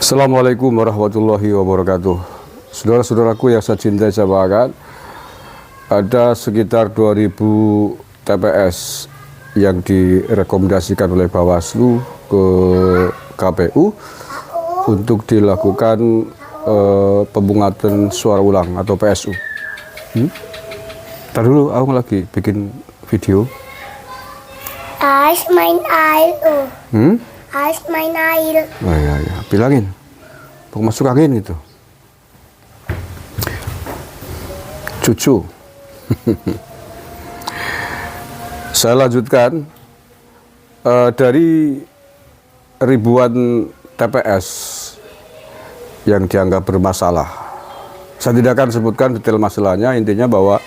Assalamualaikum warahmatullahi wabarakatuh. Saudara-saudaraku yang saya cintai, saya banggakan, ada sekitar 2000 TPS yang direkomendasikan oleh Bawaslu ke KPU untuk dilakukan pemungutan suara ulang atau PSU. Ntar dulu, aku lagi bikin video. Ais main air tuh. Ais main air. Oh iya, bilangin, mau masuk angin gitu. Cucu. Saya lanjutkan dari ribuan TPS yang dianggap bermasalah. Saya tidak akan sebutkan detail masalahnya, intinya bahwa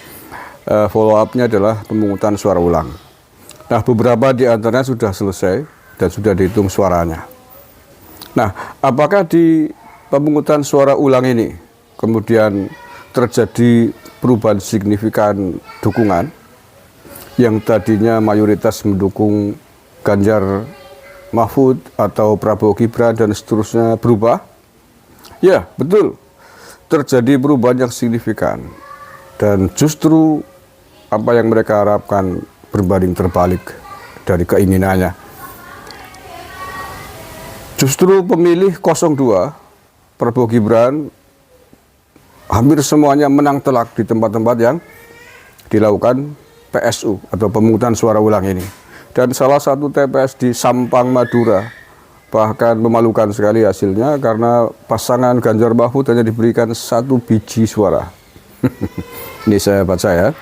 follow up-nya adalah pemungutan suara ulang. Nah, beberapa di antaranya sudah selesai dan sudah dihitung suaranya. Nah, apakah di pemungutan suara ulang ini kemudian terjadi perubahan signifikan dukungan yang tadinya mayoritas mendukung Ganjar Mahfud atau Prabowo Gibran dan seterusnya berubah? Ya, betul. Terjadi perubahan yang signifikan. Dan justru apa yang mereka harapkan berbanding terbalik dari keinginannya. Justru pemilih 02 Prabowo Gibran hampir semuanya menang telak di tempat-tempat yang dilakukan PSU atau pemungutan suara ulang ini. Dan salah satu TPS di Sampang, Madura, bahkan memalukan sekali hasilnya karena pasangan Ganjar Mahfud hanya diberikan 1 biji suara. Ini saya baca ya.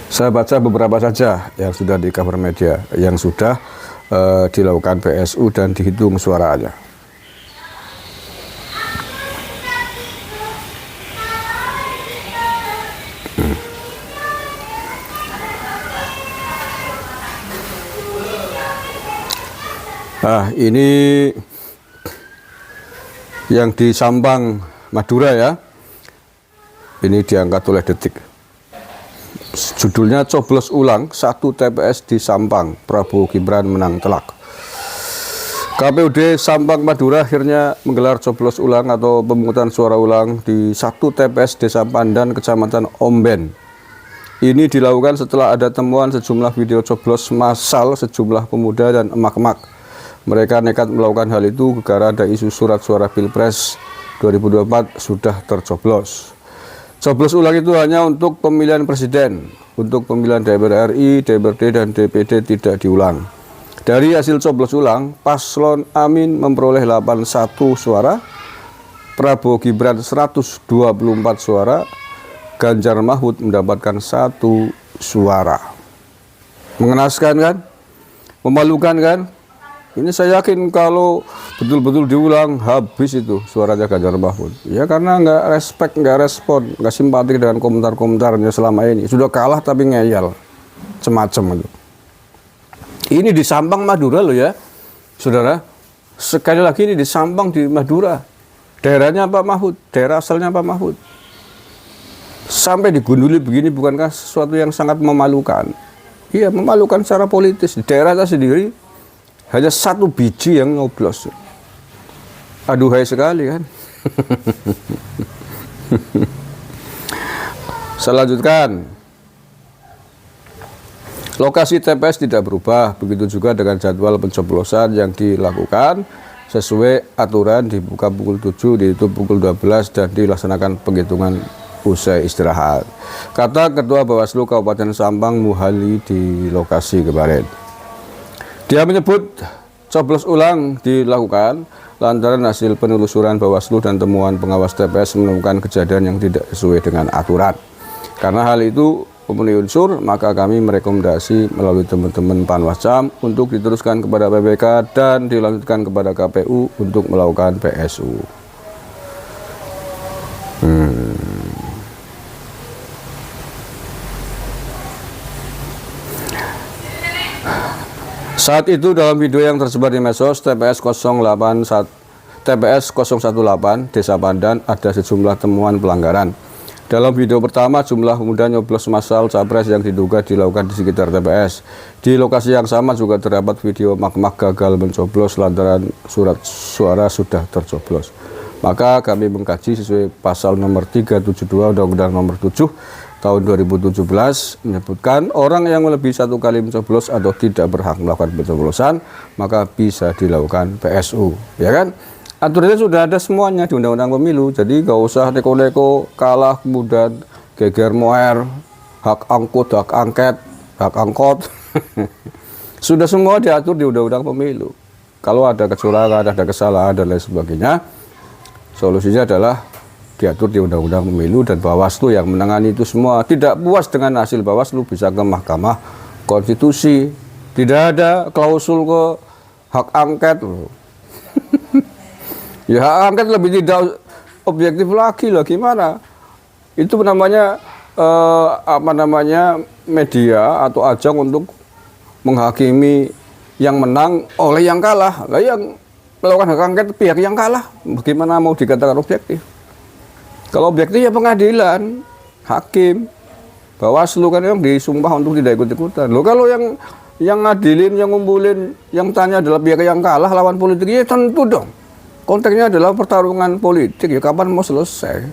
Saya baca beberapa saja yang sudah di cover media, yang sudah dilakukan PSU dan dihitung suaranya. Nah, ini yang di Sampang, Madura ya. Ini diangkat oleh Detik. Judulnya coblos ulang 1 TPS di Sampang, Prabowo Gibran menang telak. KPUD Sampang Madura akhirnya menggelar coblos ulang atau pemungutan suara ulang di 1 TPS Desa Pandan, Kecamatan Omben. Ini dilakukan setelah ada temuan sejumlah video coblos massal sejumlah pemuda dan emak-emak. Mereka nekat melakukan hal itu gara ada isu surat suara Pilpres 2024 sudah tercoblos. Coblos ulang itu hanya untuk pemilihan presiden, untuk pemilihan DPR RI, DPRD, dan DPD tidak diulang. Dari hasil coblos ulang, Paslon Amin memperoleh 81 suara, Prabowo Gibran 124 suara, Ganjar Mahfud mendapatkan 1 suara. Mengenaskan kan? Memalukan kan? Ini saya yakin kalau betul-betul diulang habis itu suaranya Ganjar Mahfud. Ya karena nggak respect, nggak respon, nggak simpati dengan komentar-komentarnya selama ini. Sudah kalah tapi ngeyel, semacam itu. Ini di Sampang Madura loh ya, saudara. Sekali lagi ini di Sampang di Madura. Daerahnya Pak Mahfud, daerah asalnya Pak Mahfud. Sampai digunduli begini bukankah sesuatu yang sangat memalukan? Iya, memalukan secara politis. Di daerah saya sendiri hanya 1 biji yang nyoblos. Aduhai sekali kan. Saya lanjutkan. Lokasi TPS tidak berubah, begitu juga dengan jadwal pencoblosan yang dilakukan sesuai aturan, dibuka pukul 7, ditutup pukul 12 dan dilaksanakan penghitungan usai istirahat. Kata Ketua Bawaslu Kabupaten Sampang Muhali di lokasi kemarin. Dia menyebut coblos ulang dilakukan lantaran hasil penelusuran Bawaslu dan temuan pengawas TPS menemukan kejadian yang tidak sesuai dengan aturan. Karena hal itu memenuhi unsur, maka kami merekomendasi melalui teman-teman Panwascam untuk diteruskan kepada PPK dan dilanjutkan kepada KPU untuk melakukan PSU. Saat itu dalam video yang tersebar di medsos TPS 018 Desa Pandan ada sejumlah temuan pelanggaran. Dalam video pertama, jumlah pemuda nyoblos massal capres yang diduga dilakukan di sekitar TPS. Di lokasi yang sama juga terdapat video mak-mak gagal mencoblos lantaran surat suara sudah tercoblos. Maka kami mengkaji sesuai pasal nomor 372 Undang-Undang nomor 7 tahun 2017 menyebutkan orang yang lebih satu kali mencoblos atau tidak berhak melakukan pencoblosan maka bisa dilakukan PSU, ya kan? Aturannya sudah ada semuanya di Undang-Undang Pemilu, jadi gak usah neko-neko kalah kemudian geger moer, hak angkut, hak angket, hak angkot. Sudah semua diatur di Undang-Undang Pemilu. Kalau ada kecurangan, ada kesalahan dan lain sebagainya, solusinya adalah diatur di Undang-Undang Pemilu dan Bawaslu yang menangani itu semua. Tidak puas dengan hasil Bawaslu bisa ke Mahkamah Konstitusi. Tidak ada klausul ke hak angket loh. Ya hak angket lebih tidak objektif lagi lah, gimana? Itu namanya media atau ajang untuk menghakimi yang menang oleh yang kalah. Lah yang melakukan hak angket pihak yang kalah, bagaimana mau dikatakan objektif? Kalau objektif ya pengadilan, hakim, Bawaslu kan yang disumpah untuk tidak ikut-ikutan. Loh kalau yang ngadilin, yang ngumpulin, yang tanya adalah pihak yang kalah lawan politik, ya tentu dong. Konteksnya adalah pertarungan politik, ya kapan mau selesai?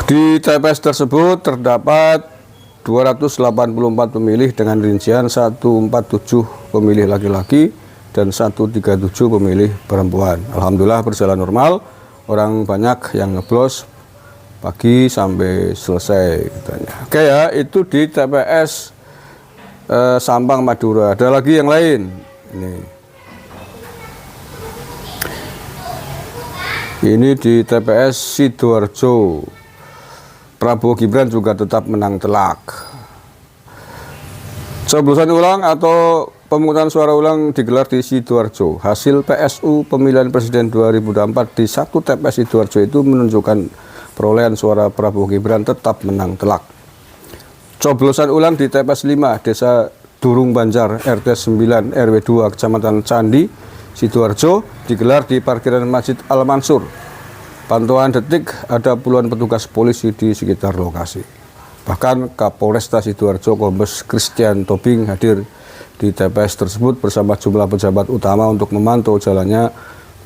Di TPS tersebut terdapat 284 pemilih dengan rincian 147 pemilih laki-laki dan 137 pemilih perempuan. Alhamdulillah berjalan normal. Orang banyak yang nyoblos pagi sampai selesai katanya. Oke ya, itu di TPS Sampang Madura. Ada lagi yang lain. Ini di TPS Sidoarjo. Prabowo Gibran juga tetap menang telak. Coblosan ulang atau pemungutan suara ulang digelar di Sidoarjo. Hasil PSU pemilihan presiden 2024 di satu TPS Sidoarjo itu menunjukkan perolehan suara Prabowo Gibran tetap menang telak. Coblosan ulang di TPS 5 Desa Durung Banjar RT 9 RW 2 Kecamatan Candi Sidoarjo digelar di parkiran Masjid Al Mansur. Pantauan detik ada puluhan petugas polisi di sekitar lokasi. Bahkan Kapolresta Sidoarjo Kombes Christian Tobing hadir di TPS tersebut bersama jumlah pejabat utama untuk memantau jalannya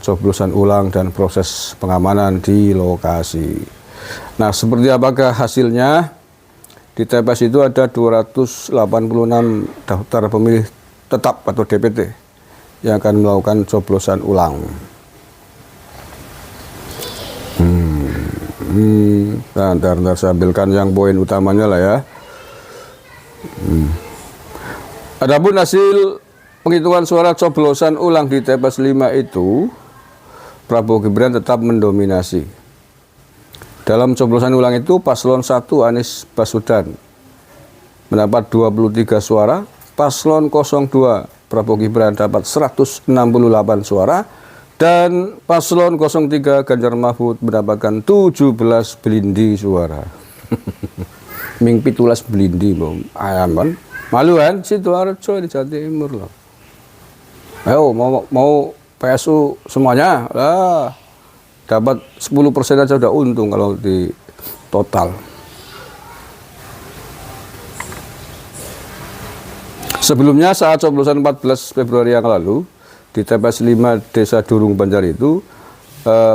coblosan ulang dan proses pengamanan di lokasi. Nah, seperti apakah hasilnya? Di TPS itu ada 286 daftar pemilih tetap atau DPT yang akan melakukan coblosan ulang. Nah, ntar saya ambilkan yang poin utamanya lah ya. Adapun hasil penghitungan suara coblosan ulang di TPS 5 itu, Prabowo Gibran tetap mendominasi. Dalam coblosan ulang itu, Paslon 1 Anies Baswedan mendapat 23 suara, Paslon 02 Prabowo Gibran dapat 168 suara, dan Paslon 03 Ganjar Mahfud mendapatkan 17 belindi suara. Ming 17 belindi, ayam kan? Malu kan? Sidoarjo di Jawa Timur loh. Ayo mau PSU semuanya lah. Dapat 10% aja udah untung kalau di total. Sebelumnya saat coblosan 14 Februari yang lalu di TPS 5 Desa Durung Banjar itu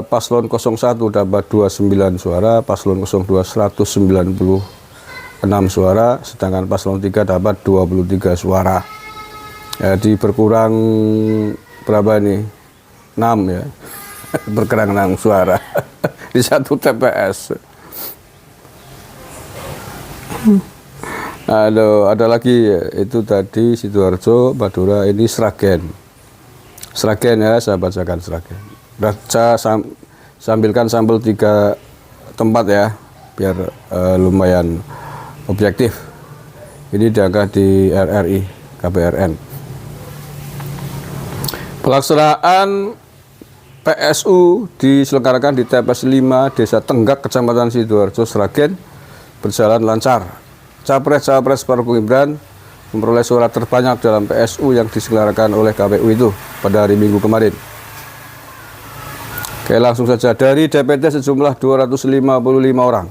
Paslon 01 dapat 29 suara, Paslon 02 196 suara, sedangkan Paslon 3 dapat 23 suara. Jadi berkurang berapa ini? 6 ya. Berkurang 6 suara di satu TPS. Ada lagi itu tadi Sidoarjo, Madura, ini Sragen. Sragen ya, saya bacakan Sragen. Saya sambilkan sampel 3 tempat ya, biar lumayan objektif. Ini diangkat di RRI, KBRN. Pelaksanaan PSU diselenggarakan di TPS 5 Desa Tenggak, Kecamatan Sidoarjo, Sragen berjalan lancar. Capres Prabowo Gibran memperoleh suara terbanyak dalam PSU yang diselenggarakan oleh KPU itu pada hari Minggu kemarin. Oke, langsung saja. Dari DPT sejumlah 255 orang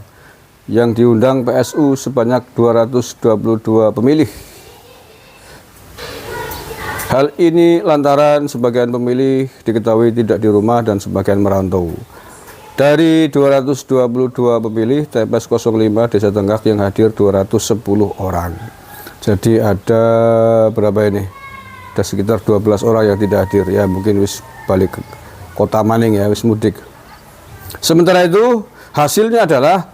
yang diundang PSU sebanyak 222 pemilih. Hal ini lantaran sebagian pemilih diketahui tidak di rumah dan sebagian merantau. Dari 222 pemilih TPS 05 Desa Tenggak yang hadir 210 orang. Jadi ada berapa ini? Ada sekitar 12 orang yang tidak hadir. Ya mungkin wis balik ke kota Maning ya, wis mudik. Sementara itu hasilnya adalah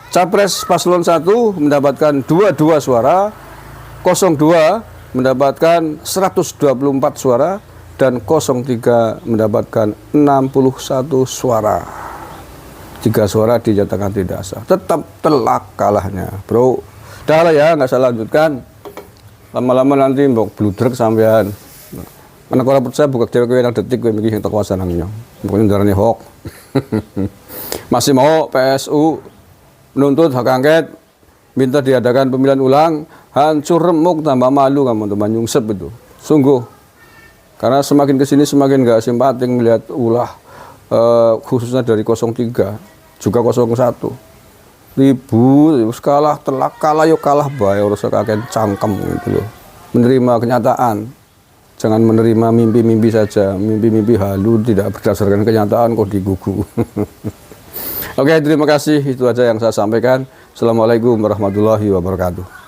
Capres Paslon 1 mendapatkan 22 suara, 02 mendapatkan 124 suara, dan 03 mendapatkan 61 suara. 3 suara dinyatakan tidak sah. Tetap telak kalahnya, bro. Dah lah ya, nggak salah lanjutkan. Lama-lama nanti mbok bludrek sampean. Anak orang percaya buka cewek yang detik gue mikir yang terkuasa nangnya. Pokoknya darahnya hoax. Masih mau PSU menuntut hak angket, minta diadakan pemilihan ulang, hancur remuk tambah malu kamu teman nyungsep itu. Sungguh. Karena semakin kesini semakin nggak simpatik melihat ulah khususnya dari 03 juga 01. Ribut, kalah telak, kalah yuk kalah bae, harus kakek cangkem gitu loh. Menerima kenyataan, jangan menerima mimpi-mimpi saja, mimpi-mimpi halu tidak berdasarkan kenyataan kok digugu. Oke, terima kasih, itu aja yang saya sampaikan. Assalamualaikum warahmatullahi wabarakatuh.